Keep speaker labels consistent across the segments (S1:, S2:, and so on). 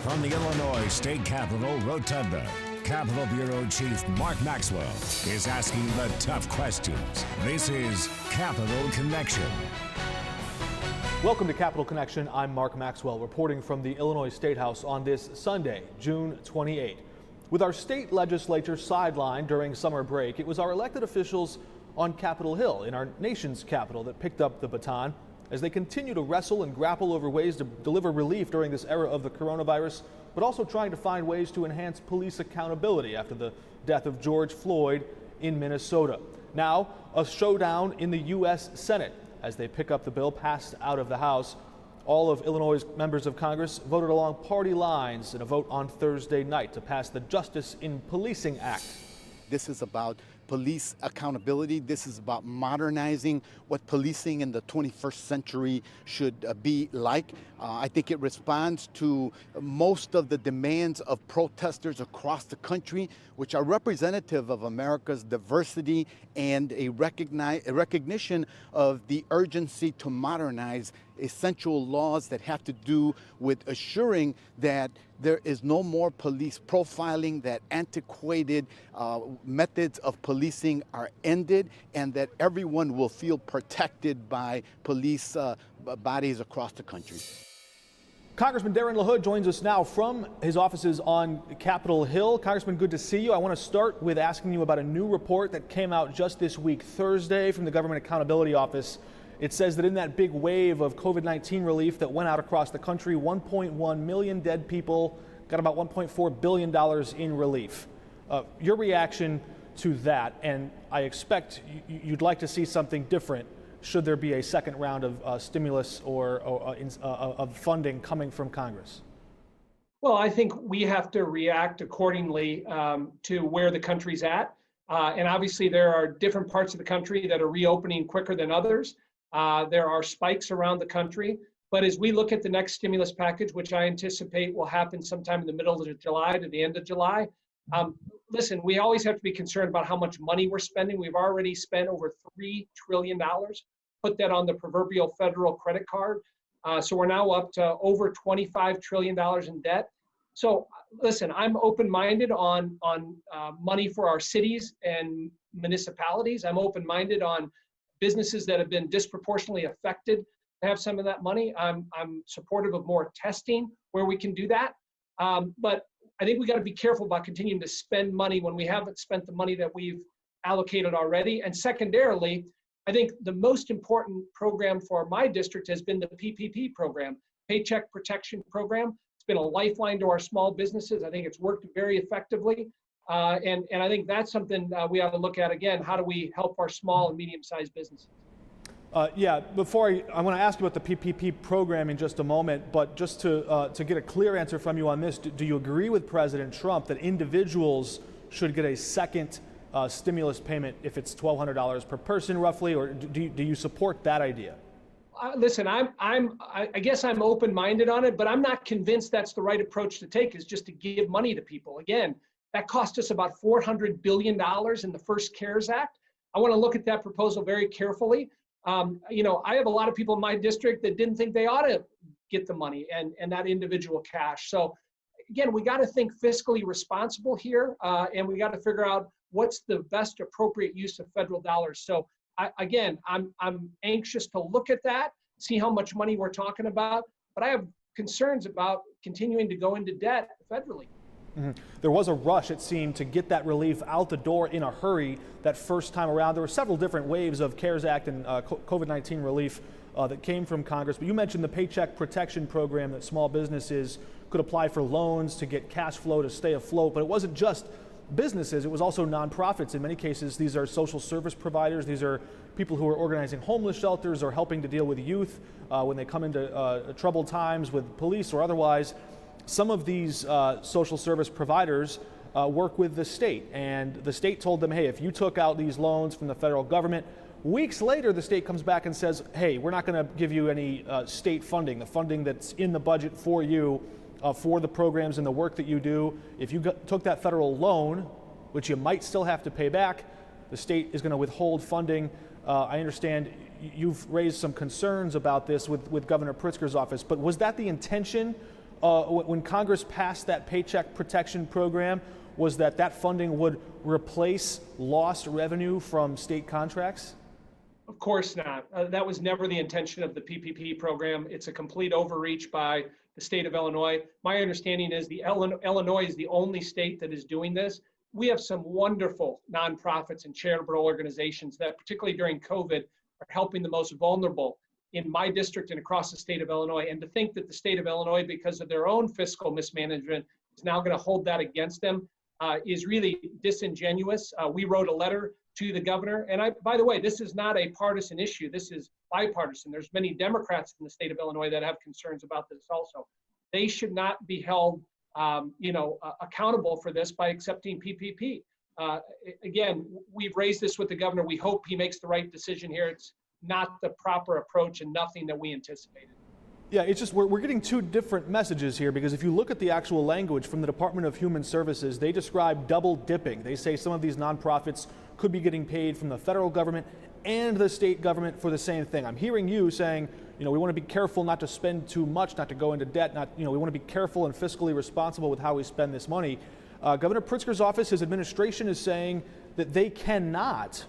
S1: From the Illinois State Capitol Rotunda, Capitol Bureau Chief Mark Maxwell is asking the tough questions. This is Capitol Connection.
S2: Welcome to Capitol Connection. I'm Mark Maxwell reporting from the Illinois State House on this Sunday, June 28. With our state legislature sidelined during summer break, it was our elected officials on Capitol Hill in our nation's capital that picked up the baton as they continue to wrestle and grapple over ways to deliver relief during this era of the coronavirus, but also trying to find ways to enhance police accountability after the death of George Floyd in Minnesota. Now, a showdown in the U.S. Senate as they pick up the bill passed out of the House. All of Illinois' members of Congress voted along party lines in a vote on Thursday night to pass the Justice in Policing Act.
S3: This is about police accountability. This is about modernizing what policing in the 21st century should be like. I think it responds to most of the demands of protesters across the country, which are representative of America's diversity and a recognition of the urgency to modernize essential laws that have to do with assuring that there is no more police profiling, that antiquated methods of policing are ended, and that everyone will feel protected by police bodies across the country.
S2: Congressman Darin LaHood joins us now from his offices on Capitol Hill. Congressman, good to see you. I want to start with asking you about a new report that came out just this week, Thursday, from the Government Accountability Office. It says that in that big wave of COVID-19 relief that went out across the country, 1.1 million dead people got about $1.4 billion in relief. Your reaction to that, and I expect you'd like to see something different should there be a second round of stimulus or of funding coming from Congress?
S4: Well, I think we have to react accordingly to where the country's at. And obviously there are different parts of the country that are reopening quicker than others. There are spikes around the country. But as we look at the next stimulus package, which I anticipate will happen sometime in the middle of July to the end of July, listen, we always have to be concerned about how much money we're spending. We've already spent over $3 trillion, put that on the proverbial federal credit card. So we're now up to over $25 trillion in debt. So listen, I'm open-minded on money for our cities and municipalities. I'm open-minded on businesses that have been disproportionately affected to have some of that money. I'm supportive of more testing where we can do that. But I think we got to be careful about continuing to spend money when we haven't spent the money that we've allocated already. And secondarily, I think the most important program for my district has been the PPP program, Paycheck Protection Program. It's been a lifeline to our small businesses. I think it's worked very effectively. And I think that's something we ought to look at again. How do we help our small and medium-sized businesses?
S2: Before I want to ask you about the PPP program in just a moment, but just to get a clear answer from you on this, do you agree with President Trump that individuals should get a second stimulus payment if it's $1,200 per person roughly, or do you support that idea?
S4: Listen, I guess I'm open-minded on it, but I'm not convinced that's the right approach to take, is just to give money to people. Again, that cost us about $400 billion in the first CARES Act. I want to look at that proposal very carefully. I have a lot of people in my district that didn't think they ought to get the money and that individual cash. So again, we got to think fiscally responsible here, and we got to figure out what's the best appropriate use of federal dollars. So I'm anxious to look at that, see how much money we're talking about, but I have concerns about continuing to go into debt federally.
S2: Mm-hmm. There was a rush, it seemed, to get that relief out the door in a hurry that first time around. There were several different waves of CARES Act and COVID-19 relief that came from Congress. But you mentioned the Paycheck Protection Program, that small businesses could apply for loans to get cash flow to stay afloat. But it wasn't just businesses, it was also nonprofits. In many cases, these are social service providers. These are people who are organizing homeless shelters or helping to deal with youth when they come into troubled times with police or otherwise. Some of these social service providers work with the state, and the state told them, hey, if you took out these loans from the federal government, weeks later the state comes back and says, hey, we're not going to give you any state funding, the funding that's in the budget for you for the programs and the work that you do. If you took that federal loan, which you might still have to pay back, the state is going to withhold funding. I understand you've raised some concerns about this with Governor Pritzker's office, but was that the intention when Congress passed that Paycheck Protection Program was that funding would replace lost revenue from state contracts?
S4: Of course not. That was never the intention of the PPP program. It's a complete overreach by the state of Illinois. My understanding is Illinois is the only state that is doing this. We have some wonderful nonprofits and charitable organizations that, particularly during COVID, are helping the most vulnerable in my district and across the state of Illinois. And to think that the state of Illinois, because of their own fiscal mismanagement, is now going to hold that against them is really disingenuous. We wrote a letter to the governor. And by the way, this is not a partisan issue. This is bipartisan. There's many Democrats in the state of Illinois that have concerns about this also. They should not be held accountable for this by accepting PPP. Again, we've raised this with the governor. We hope he makes the right decision here. It's not the proper approach and nothing that we anticipated.
S2: Yeah, it's just we're getting two different messages here, because if you look at the actual language from the Department of Human Services, they describe double dipping. They say some of these nonprofits could be getting paid from the federal government and the state government for the same thing. I'm hearing you saying, we want to be careful not to spend too much, not to go into debt, we want to be careful and fiscally responsible with how we spend this money. Governor Pritzker's office, his administration is saying that they cannot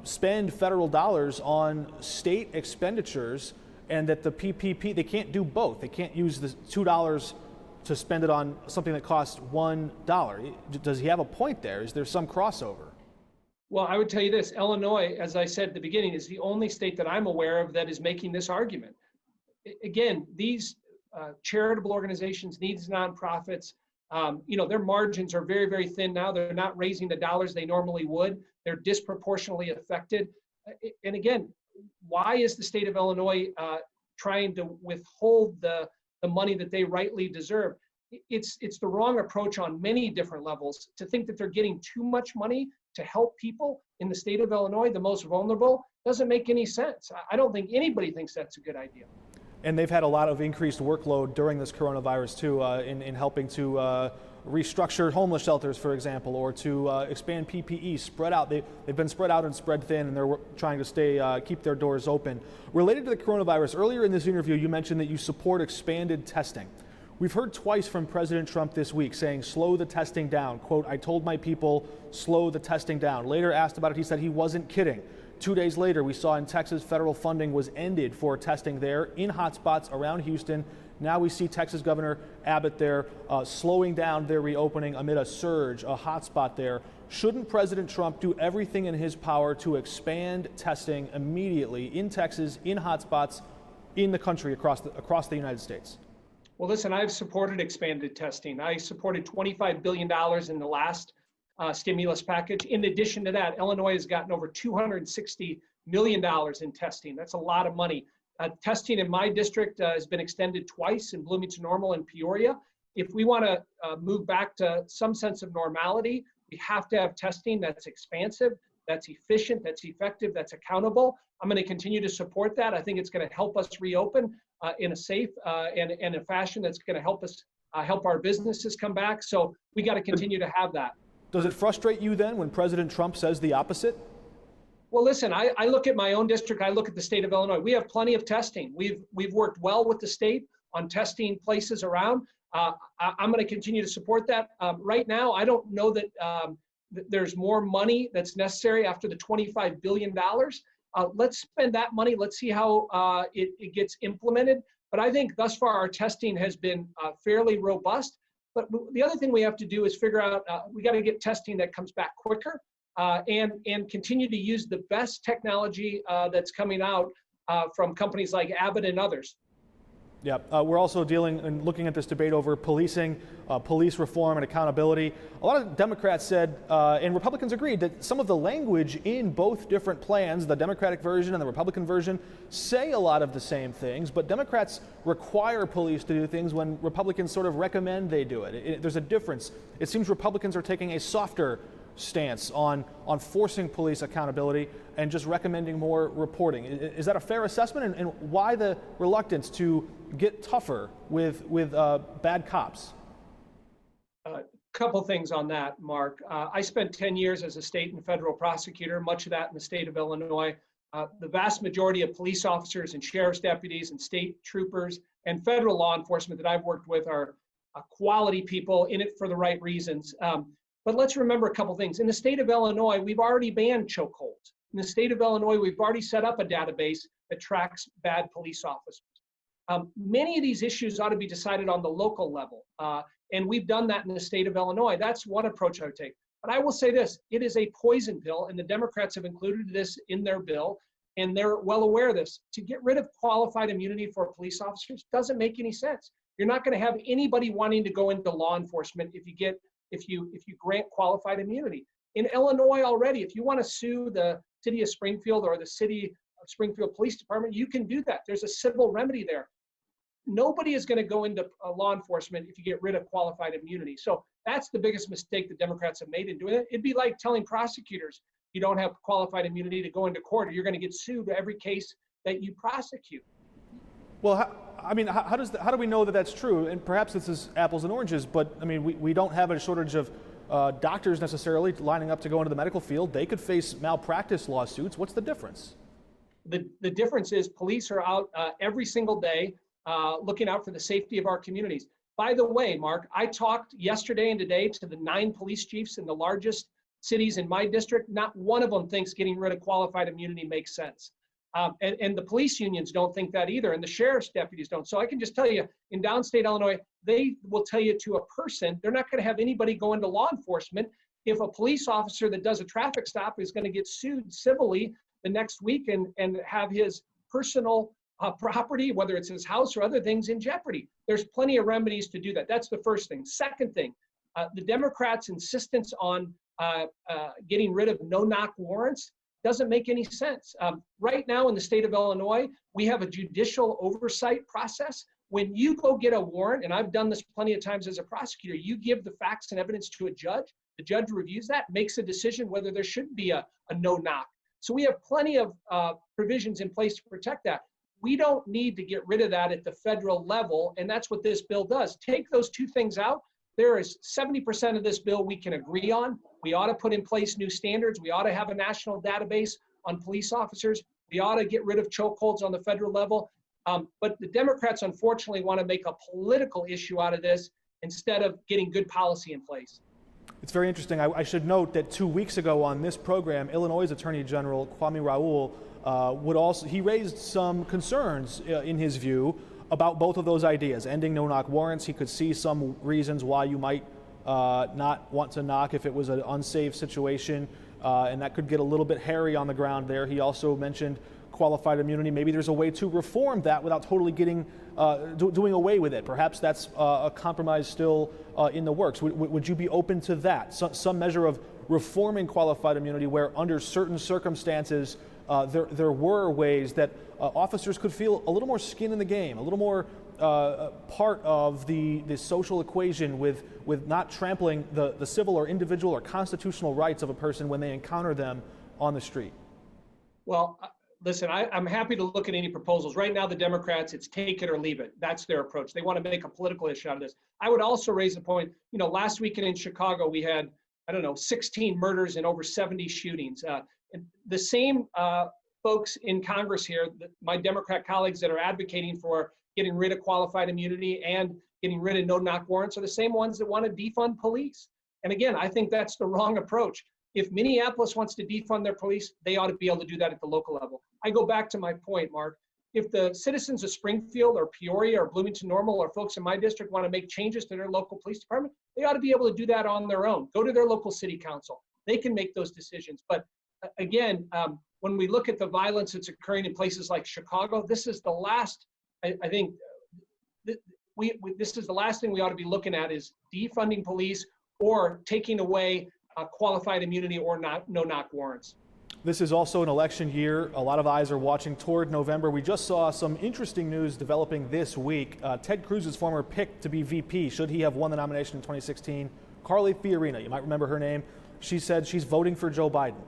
S2: spend federal dollars on state expenditures, and that the PPP, they can't do both. They can't use the $2 to spend it on something that costs $1. Does he have a point there? Is there some crossover?
S4: Well, I would tell you this, Illinois, as I said at the beginning, is the only state that I'm aware of that is making this argument. Again, these charitable organizations, these nonprofits, their margins are very, very thin now. They're not raising the dollars they normally would. They're disproportionately affected. And again, why is the state of Illinois trying to withhold the money that they rightly deserve? It's the wrong approach on many different levels. To think that they're getting too much money to help people in the state of Illinois, the most vulnerable, doesn't make any sense. I don't think anybody thinks that's a good idea.
S2: And they've had a lot of increased workload during this coronavirus too, in helping to restructure homeless shelters, for example, or to expand PPE, spread out. They've been spread out and spread thin, and they're trying to keep their doors open. Related to the coronavirus, earlier in this interview, you mentioned that you support expanded testing. We've heard twice from President Trump this week saying, slow the testing down. Quote, I told my people, slow the testing down. Later asked about it, he said he wasn't kidding. 2 days later, we saw in Texas federal funding was ended for testing there in hotspots around Houston. Now we see Texas Governor Abbott there slowing down their reopening amid a surge, a hotspot there. Shouldn't President Trump do everything in his power to expand testing immediately in Texas, in hotspots, in the country, across the United States?
S4: Well, listen, I've supported expanded testing. I supported $25 billion in the last stimulus package. In addition to that, Illinois has gotten over $260 million in testing. That's a lot of money. Testing in my district has been extended twice in Bloomington Normal and Peoria. If we want to move back to some sense of normality, we have to have testing that's expansive, that's efficient, that's effective, that's accountable. I'm going to continue to support that. I think it's going to help us reopen in a safe and a fashion that's going to help us help our businesses come back. So we got to continue to have that.
S2: Does it frustrate you then when President Trump says the opposite?
S4: Well, listen, I look at my own district. I look at the state of Illinois. We have plenty of testing. We've worked well with the state on testing places around. I'm going to continue to support that. Right now, I don't know that there's more money that's necessary after the $25 billion. Let's spend that money. Let's see how it gets implemented. But I think thus far our testing has been fairly robust. But the other thing we have to do is figure out, we got to get testing that comes back quicker and continue to use the best technology that's coming out from companies like Abbott and others.
S2: Yeah, we're also dealing and looking at this debate over policing, police reform and accountability. A lot of Democrats said, and Republicans agreed, that some of the language in both different plans, the Democratic version and the Republican version, say a lot of the same things, but Democrats require police to do things when Republicans sort of recommend they do it. There's a difference. It seems Republicans are taking a softer stance on forcing police accountability and just recommending more reporting. Is that a fair assessment? And why the reluctance to get tougher with bad cops?
S4: Couple things on that, Mark. I spent 10 years as a state and federal prosecutor, much of that in the state of Illinois. The vast majority of police officers and sheriff's deputies and state troopers and federal law enforcement that I've worked with are quality people in it for the right reasons. But let's remember a couple things. In the state of Illinois, we've already banned chokeholds. In the state of Illinois, we've already set up a database that tracks bad police officers. Many of these issues ought to be decided on the local level. And we've done that in the state of Illinois. That's one approach I would take. But I will say this, it is a poison pill, and the Democrats have included this in their bill, and they're well aware of this. To get rid of qualified immunity for police officers doesn't make any sense. You're not going to have anybody wanting to go into law enforcement if you grant qualified immunity. In Illinois already, if you want to sue the city of Springfield or the city of Springfield Police Department, you can do that. There's a civil remedy there. Nobody is going to go into law enforcement if you get rid of qualified immunity. So that's the biggest mistake the Democrats have made in doing it. It'd be like telling prosecutors you don't have qualified immunity to go into court, or you're going to get sued every case that you prosecute.
S2: Well, how do we know that that's true? And perhaps this is apples and oranges, but I mean, we don't have a shortage of doctors necessarily lining up to go into the medical field. They could face malpractice lawsuits. What's the difference?
S4: The difference is police are out every single day looking out for the safety of our communities. By the way, Mark, I talked yesterday and today to the 9 police chiefs in the largest cities in my district. Not one of them thinks getting rid of qualified immunity makes sense. And the police unions don't think that either, and the sheriff's deputies don't. So I can just tell you, in downstate Illinois, they will tell you to a person, they're not going to have anybody go into law enforcement if a police officer that does a traffic stop is going to get sued civilly the next week and have his personal property, whether it's his house or other things, in jeopardy. There's plenty of remedies to do that. That's the first thing. Second thing, the Democrats' insistence on getting rid of no-knock warrants doesn't make any sense. Right now in the state of Illinois, we have a judicial oversight process. When you go get a warrant, and I've done this plenty of times as a prosecutor, you give the facts and evidence to a judge. The judge reviews that, makes a decision whether there should be a no-knock. So we have plenty of provisions in place to protect that. We don't need to get rid of that at the federal level, and that's what this bill does. Take those two things out. There is 70% of this bill we can agree on. We ought to put in place new standards. We ought to have a national database on police officers. We ought to get rid of chokeholds on the federal level. But the Democrats, unfortunately, want to make a political issue out of this instead of getting good policy in place.
S2: It's very interesting. I should note that 2 weeks ago on this program, Illinois Attorney General Kwame Raoul he raised some concerns in his view about both of those ideas, ending no-knock warrants. He could see some reasons why you might not want to knock if it was an unsafe situation, and that could get a little bit hairy on the ground there. He also mentioned qualified immunity. Maybe there's a way to reform that without totally doing away with it. Perhaps that's a compromise still in the works. Would you be open to that? Some measure of reforming qualified immunity where under certain circumstances there were ways that officers could feel a little more skin in the game, a little more part of the social equation with not trampling the civil or individual or constitutional rights of a person when they encounter them on the street? Well,
S4: listen, I'm happy to look at any proposals. Right now, the Democrats, it's take it or leave it. That's their approach. They want to make a political issue out of this. I would also raise the point, last weekend in Chicago, we had, 16 murders and over 70 shootings. And the same folks in Congress here, my Democrat colleagues that are advocating for getting rid of qualified immunity and getting rid of no-knock warrants are the same ones that want to defund police. And again, I think that's the wrong approach. If Minneapolis wants to defund their police, they ought to be able to do that at the local level. I go back to my point, Mark. If the citizens of Springfield or Peoria or Bloomington Normal or folks in my district want to make changes to their local police department, they ought to be able to do that on their own. Go to their local city council. They can make those decisions. But again, when we look at the violence that's occurring in places like Chicago, this is the last, I think, this is the last thing we ought to be looking at is defunding police or taking away qualified immunity or no-knock warrants.
S2: This is also an election year. A lot of eyes are watching toward November. We just saw some interesting news developing this week. Ted Cruz's former pick to be VP, should he have won the nomination in 2016, Carly Fiorina, you might remember her name. She said she's voting for Joe Biden.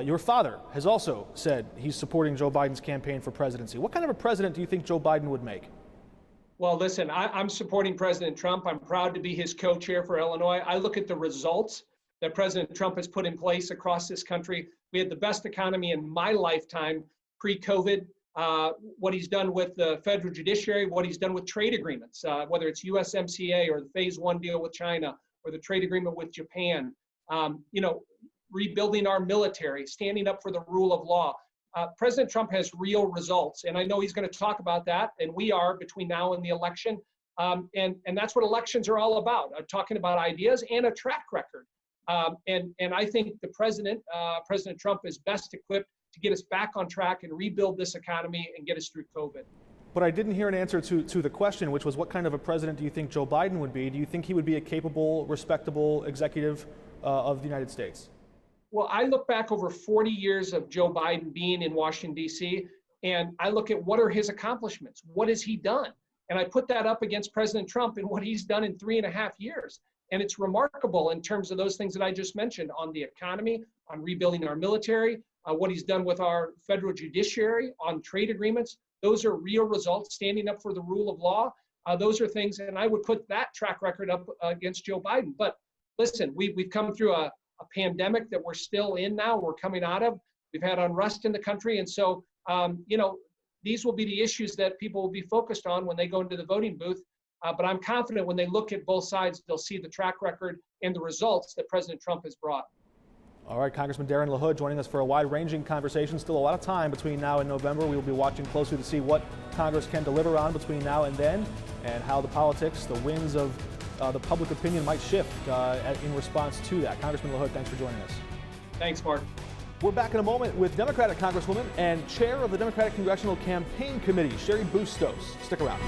S2: Your father has also said he's supporting Joe Biden's campaign for presidency. What kind of a president do you think Joe Biden would make?
S4: Well, listen, I'm supporting President Trump. I'm proud to be his co-chair for Illinois. I look at the results that President Trump has put in place across this country. We had the best economy in my lifetime pre-COVID. what he's done with the federal judiciary, what he's done with trade agreements, whether it's USMCA or the phase 1 deal with China or the trade agreement with Japan, rebuilding our military, standing up for the rule of law. President Trump has real results, and I know he's going to talk about that, and we are between now and the election. And that's what elections are all about, talking about ideas and a track record. And I think the President Trump is best equipped to get us back on track and rebuild this economy and get us through COVID.
S2: But I didn't hear an answer to the question, which was what kind of a president do you think Joe Biden would be? Do you think he would be a capable, respectable executive of the United States?
S4: Well, I look back over 40 years of Joe Biden being in Washington, D.C., and I look at what are his accomplishments? What has he done? And I put that up against President Trump and what he's done in 3.5 years. And it's remarkable in terms of those things that I just mentioned on the economy, on rebuilding our military, what he's done with our federal judiciary, on trade agreements. Those are real results, standing up for the rule of law. Those are things, and I would put that track record up against Joe Biden. But listen, we've come through a pandemic that we're still in now, we're coming out of. We've had unrest in the country. And so, these will be the issues that people will be focused on when they go into the voting booth. But I'm confident when they look at both sides, they'll see the track record and the results that President Trump has brought.
S2: All right, Congressman Darin LaHood joining us for a wide-ranging conversation. Still a lot of time between now and November. We will be watching closely to see what Congress can deliver on between now and then, and how the politics, the winds of the public opinion might shift in response to that. Congressman LaHood, thanks for joining us.
S4: Thanks, Mark.
S2: We're back in a moment with Democratic Congresswoman and Chair of the Democratic Congressional Campaign Committee, Cheri Bustos. Stick around.